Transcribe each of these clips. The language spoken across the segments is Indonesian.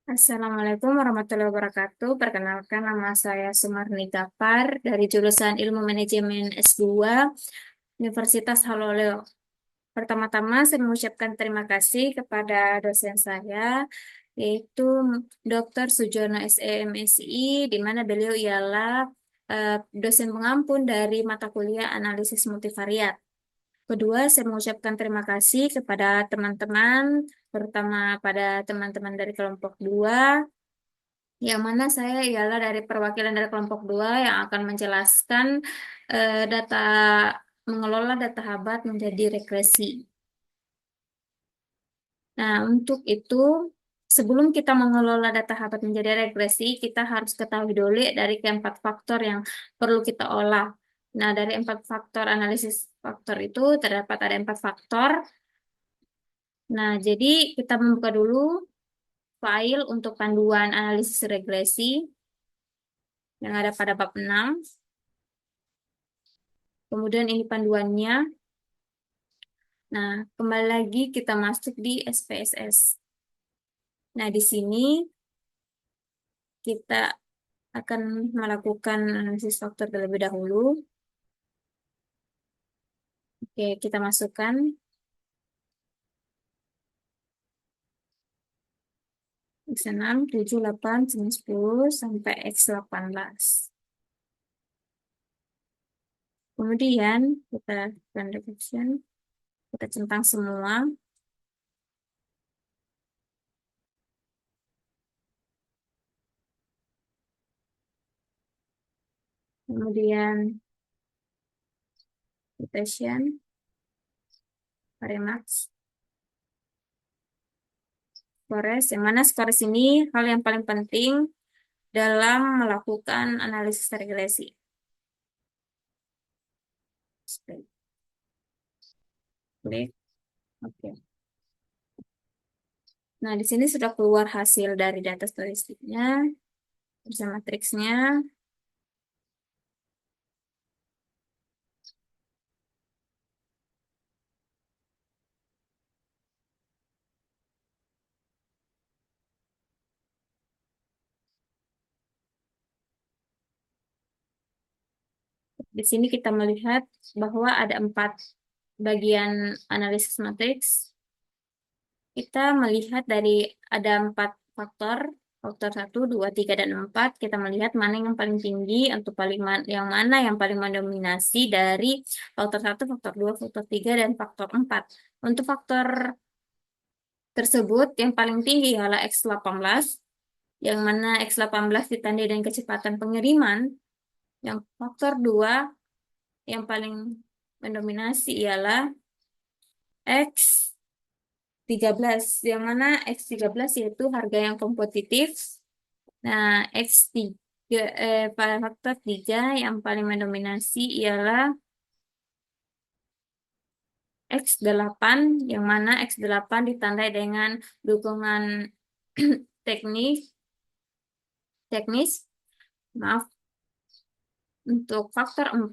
Assalamualaikum warahmatullahi wabarakatuh. Perkenalkan, nama saya Sumarni Gapar dari jurusan Ilmu Manajemen S2 Universitas Haloleo. Pertama-tama saya mengucapkan terima kasih kepada dosen saya, yaitu Dr. Sujono SEMSI, di mana beliau ialah dosen pengampun dari mata kuliah analisis multivariat. Kedua, saya mengucapkan terima kasih kepada teman-teman, terutama pada teman-teman dari kelompok 2, yang mana saya ialah dari perwakilan dari kelompok 2 yang akan menjelaskan data mengelola data Habat menjadi regresi. Nah, untuk itu, sebelum kita mengelola data Habat menjadi regresi, kita harus ketahui dulu dari keempat faktor yang perlu kita olah. Nah, dari empat faktor analisis faktor itu terdapat ada empat faktor. Nah, jadi kita membuka dulu file untuk panduan analisis regresi yang ada pada bab 6. Kemudian ini panduannya. Nah, kembali lagi kita masuk di SPSS. Nah, di sini kita akan melakukan analisis faktor terlebih dahulu. Oke, kita masukkan X6, 7, 8, 9, 10, sampai X18. Kemudian kita run reflection, kita centang semua. Kemudian rotation, Remax, Skores, yang mana skores ini hal yang paling penting dalam melakukan analisis regresi. Klik, oke. Nah, di sini sudah keluar hasil dari data statistiknya bersama matriksnya. Di sini kita melihat bahwa ada 4 bagian analisis matriks. Kita melihat dari ada 4 faktor, faktor 1, 2, 3, dan 4. Kita melihat mana yang paling tinggi, untuk yang mana yang paling mendominasi dari faktor 1, faktor 2, faktor 3, dan faktor 4. Untuk faktor tersebut, yang paling tinggi adalah X18, yang mana X18 ditandai dengan kecepatan pengiriman. Yang faktor 2 yang paling mendominasi ialah X13, yang mana X13 yaitu harga yang kompetitif. Nah, X3, pada faktor 3 yang paling mendominasi ialah X8, yang mana X8 ditandai dengan dukungan teknis, teknis, maaf. Untuk faktor 4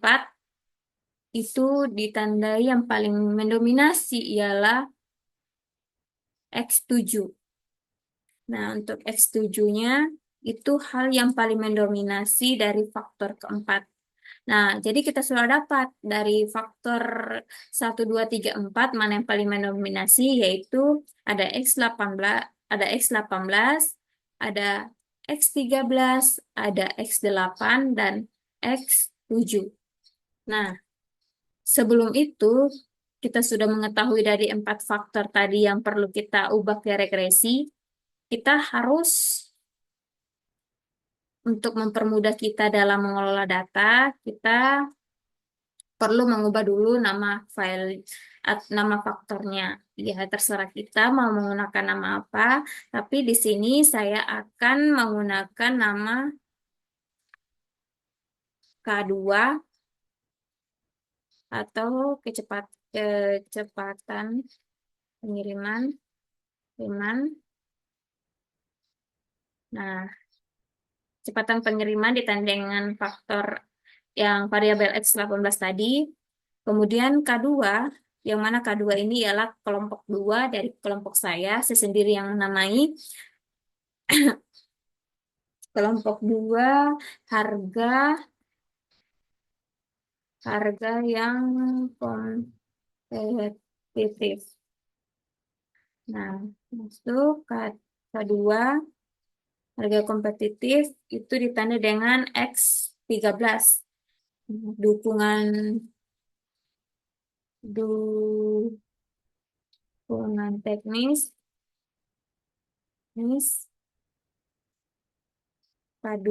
itu ditandai yang paling mendominasi ialah X7. Nah, untuk X7-nya itu hal yang paling mendominasi dari faktor keempat. Nah, jadi kita sudah dapat dari faktor 1, 2, 3, 4 mana yang paling mendominasi, yaitu ada X18, ada X18, ada X13, ada X8, dan X7. Nah, sebelum itu, kita sudah mengetahui dari 4 faktor tadi yang perlu kita ubah ke regresi. Kita harus, untuk mempermudah kita dalam mengelola data, kita perlu mengubah dulu nama file, nama faktornya. Ya, terserah kita mau menggunakan nama apa, tapi di sini saya akan menggunakan nama K2 atau kecepatan pengiriman. Nah, kecepatan pengiriman ditandai dengan faktor yang variabel X18 tadi. Kemudian K2, yang mana K2 ini ialah kelompok 2 dari kelompok saya sendiri yang menamai. Kelompok 2, harga harga yang kompetitif. Nah, masuk kedua, harga kompetitif itu ditanda dengan X13. Dukungan dukungan teknis K2,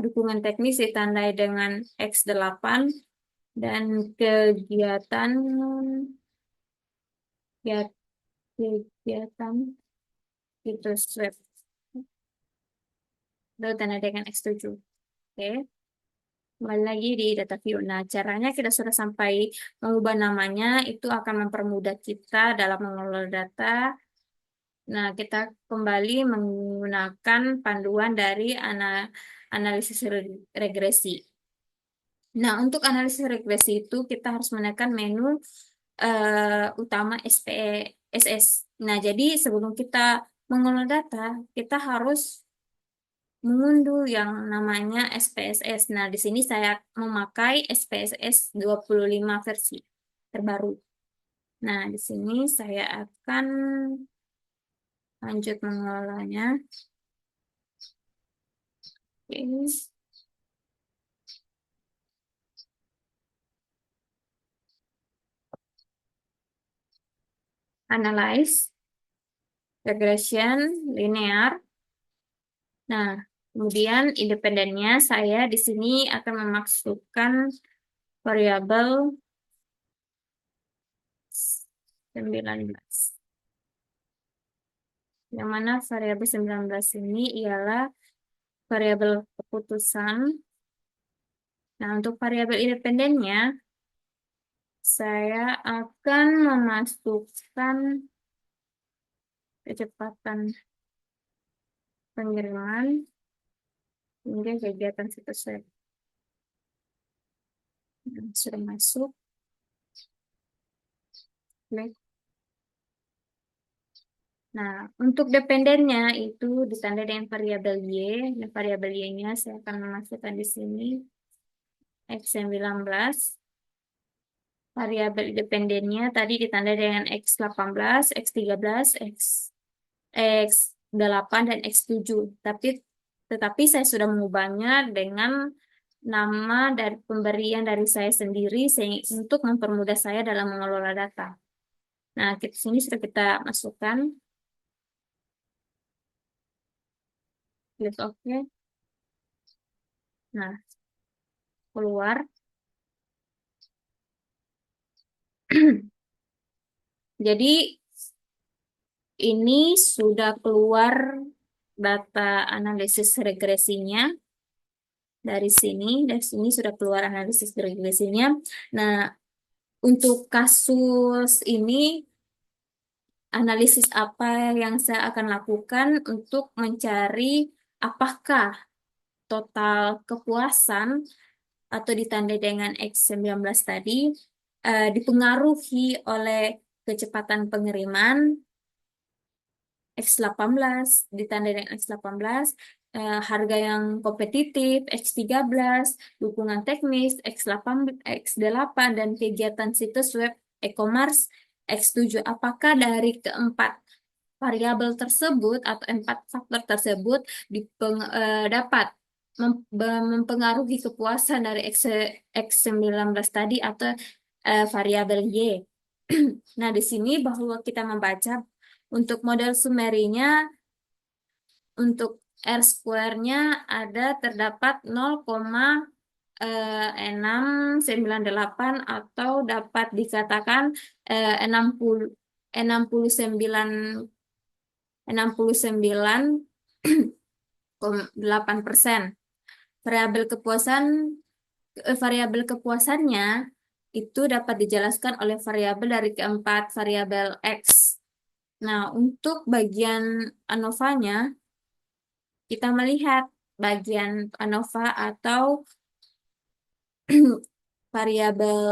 dukungan teknis ditandai dengan X8 dan kegiatan kegiatan situs web ditandai dengan X7. Oke. Kembali lagi di data view. Nah, caranya kita sudah sampai mengubah namanya, itu akan mempermudah kita dalam mengelola data. Nah, kita kembali menggunakan panduan dari analisis regresi. Nah, untuk analisis regresi itu kita harus menekan menu utama SPSS. Nah, jadi sebelum kita mengelola data, kita harus mengunduh yang namanya SPSS. Nah, di sini saya memakai SPSS 25 versi terbaru. Nah, di sini saya akan lanjut mengelolanya. Oke. Analyze, regression, linear. Nah, kemudian independennya saya di sini akan memasukkan variabel 19. Yang mana variabel 19 ini ialah variabel keputusan. Nah, untuk variabel independennya, saya akan memasukkan kecepatan pengiriman hingga kegiatan situs web. Nah, sudah masuk. Klik. Nah, untuk dependennya itu ditandai dengan variabel Y. Dan variabel Y-nya saya akan memasukkan di sini X19. Variabel dependennya tadi ditandai dengan X18, X13, X8, dan X7. Tetapi saya sudah mengubahnya dengan nama dari pemberian dari saya sendiri untuk mempermudah saya dalam mengelola data. Nah, sini sudah kita masukkan. Klik OK. Nah, keluar. Jadi ini sudah keluar data analisis regresinya dari sini. Dari sini sudah keluar analisis regresinya. Nah, untuk kasus ini, analisis apa yang saya akan lakukan untuk mencari apakah total kepuasan atau ditandai dengan X19 tadi dipengaruhi oleh kecepatan pengiriman X18, ditandai dengan X18, harga yang kompetitif X13, dukungan teknis X8, X8, dan kegiatan situs web e-commerce X7. Apakah dari keempat variabel tersebut atau empat faktor tersebut dapat mempengaruhi kepuasan dari X19 tadi atau variabel Y. Nah, di sini bahwa kita membaca untuk model sumerinya, untuk R square-nya terdapat 0,698 atau dapat dikatakan 60 69 69,8%. Variabel kepuasannya itu dapat dijelaskan oleh variabel dari keempat variabel X. Nah, untuk bagian ANOVA-nya, kita melihat bagian ANOVA atau variabel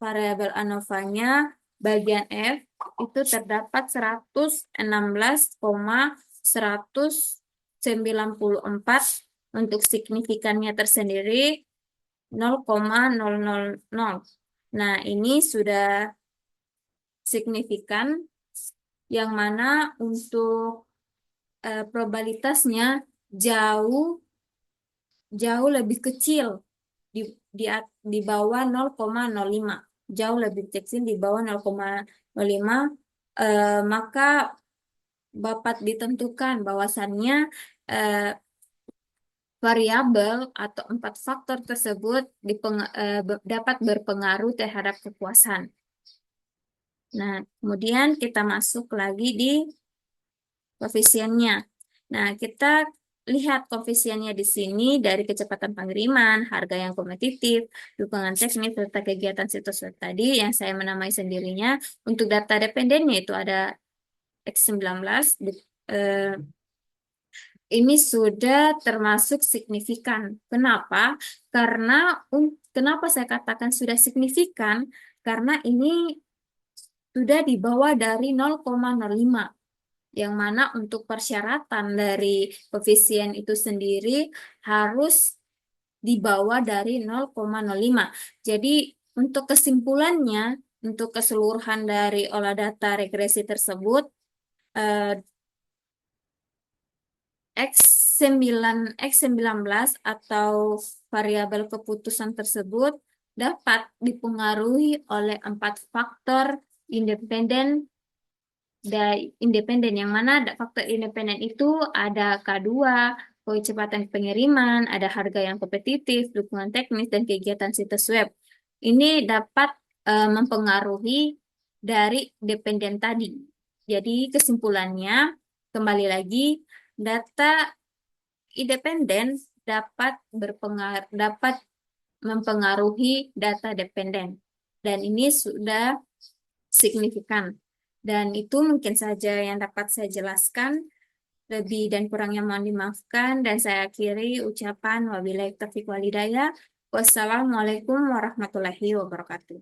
variabel ANOVA-nya bagian F itu terdapat 116,100 94, untuk signifikannya tersendiri 0,000. Nah, ini sudah signifikan yang mana untuk probabilitasnya jauh jauh lebih kecil di di di bawah 0,05. Jauh lebih kecil di bawah 0,05, maka dapat ditentukan bahwasannya eh, variabel atau 4 faktor tersebut dapat berpengaruh terhadap kepuasan. Nah, kemudian kita masuk lagi di koefisiennya. Nah, kita lihat koefisiennya di sini dari kecepatan pengiriman, harga yang kompetitif, dukungan teknis, serta kegiatan situs web tadi yang saya menamai sendirinya. Untuk data dependennya itu ada X19. eh, ini sudah termasuk signifikan. Kenapa? Kenapa saya katakan sudah signifikan? Karena ini sudah di bawah dari 0,05, yang mana untuk persyaratan dari koefisien itu sendiri harus di bawah dari 0,05. Jadi untuk kesimpulannya, untuk keseluruhan dari olah data regresi tersebut, eh, X19 atau variabel keputusan tersebut dapat dipengaruhi oleh 4 faktor independen independen, yang mana ada faktor independen itu ada K2, kecepatan pengiriman, ada harga yang kompetitif, dukungan teknis, dan kegiatan situs web. Ini dapat mempengaruhi dari dependen tadi. Jadi kesimpulannya, kembali lagi, data independen dapat mempengaruhi data dependen. Dan ini sudah signifikan. Dan itu mungkin saja yang dapat saya jelaskan. Lebih dan kurangnya mohon dimaafkan. Dan saya akhiri ucapan wabillahi taufiq walhidayah. Wassalamualaikum warahmatullahi wabarakatuh.